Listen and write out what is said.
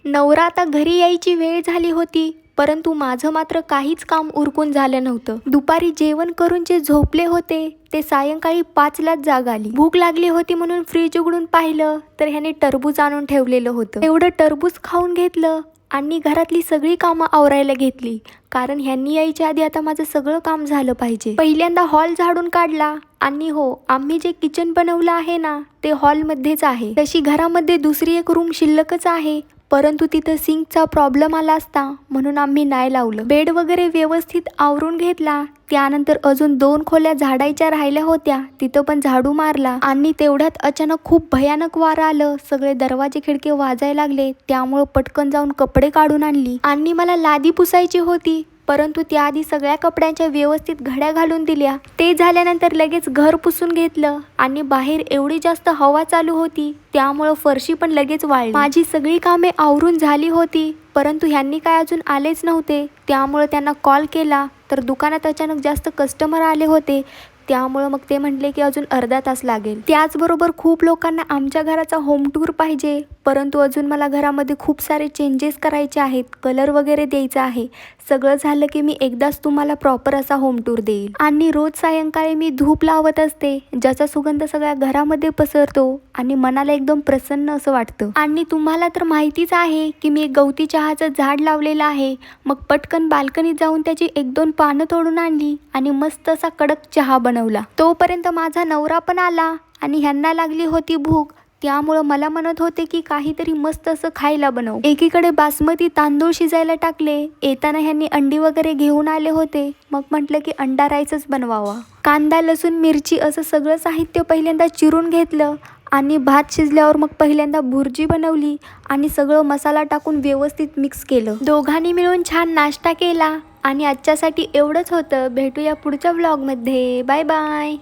नवरा आता घरी यायची वेळ झाली होती, परंतु माझं मात्र काहीच काम उरकून झालं नव्हतं. दुपारी जेवण करून जे झोपले होते ते सायंकाळी 5लाच जाग आली. भूक लागली होती म्हणून फ्रीज उघडून पाहिलं तर ह्याने टरबूज आणून ठेवलेलं होतं. एवढं टरबूज खाऊन घेतलं आणि घरातली सगळी कामं आवरायला घेतली, कारण ह्यांनी यायच्या आधी आता माझं सगळं काम झालं पाहिजे. पहिल्यांदा हॉल झाडून काढला आणि हो, आम्ही जे किचन बनवलं आहे ना ते हॉलमध्येच आहे. तशी घरामध्ये दुसरी एक रूम शिल्लकच आहे, परंतु तिथं सिंकचा प्रॉब्लेम आला असता म्हणून आम्ही नाही लावलं. बेड वगैरे व्यवस्थित आवरून घेतला. त्यानंतर अजून 2 खोल्या झाडायच्या राहिल्या होत्या, तिथं पण झाडू मारला आणि तेवढ्यात अचानक खूप भयानक वारं आलं. सगळे दरवाजे खिडके वाजायला लागले, त्यामुळं पटकन जाऊन कपडे काढून आणली आणि मला लादी पुसायची होती, परंतु त्याआधी सगळ्या कपड्यांच्या व्यवस्थित घड्या घालून दिल्या. ते झाल्यानंतर लगेच घर पुसून घेतलं आणि बाहेर एवढी जास्त हवा चालू होती त्यामुळं फरशी पण लगेच वाळली. माझी सगळी कामे आवरून झाली होती, परंतु ह्यांनी काय अजून आलेच नव्हते. त्यामुळं त्यांना कॉल केला तर दुकानात अचानक जास्त कस्टमर आले होते, त्यामुळं मग ते म्हटले की अजून अर्धा तास लागेल. त्याचबरोबर खूप लोकांना आमच्या घराचा होम टूर पाहिजे, परंतु अजून मला घरामध्ये खूप सारे चेंजेस करायचे आहेत, कलर वगैरे द्यायचा आहे. सगळं झालं की मी एकदाच तुम्हाला प्रॉपर असा होम टूर देईल. आणि रोज सायंकाळी मी धूप लावत असते, ज्याचा सुगंध सगळ्या घरामध्ये पसरतो आणि मनाला एकदम प्रसन्न असं वाटतं. आणि तुम्हाला तर माहितीच आहे की मी गवती चहाचं झाड लावलेलं आहे. मग पटकन बाल्कनीत जाऊन त्याची 1-2 पानं तोडून आणली आणि मस्त असा कडक चहा बनवला. तोपर्यंत माझा नवरा पण आला आणि ह्यांना लागली होती भूक, त्यामुळं मला म्हणत होते की काहीतरी मस्त असं खायला बनव. एकीकडे बासमती तांदूळ शिजायला टाकले. येताना ह्यांनी अंडी वगैरे घेऊन आले होते, मग म्हटलं की अंडा राईसच बनवावा. कांदा, लसूण, मिरची असं सगळं साहित्य पहिल्यांदा चिरून घेतलं आणि भात शिजल्यावर मग पहिल्यांदा भुर्जी बनवली आणि सगळं मसाला टाकून व्यवस्थित मिक्स केलं. दोघांनी मिळून छान नाश्ता केला आणि आजच्यासाठी एवढंच होतं. भेटूया पुढच्या व्लॉगमध्ये. Bye bye.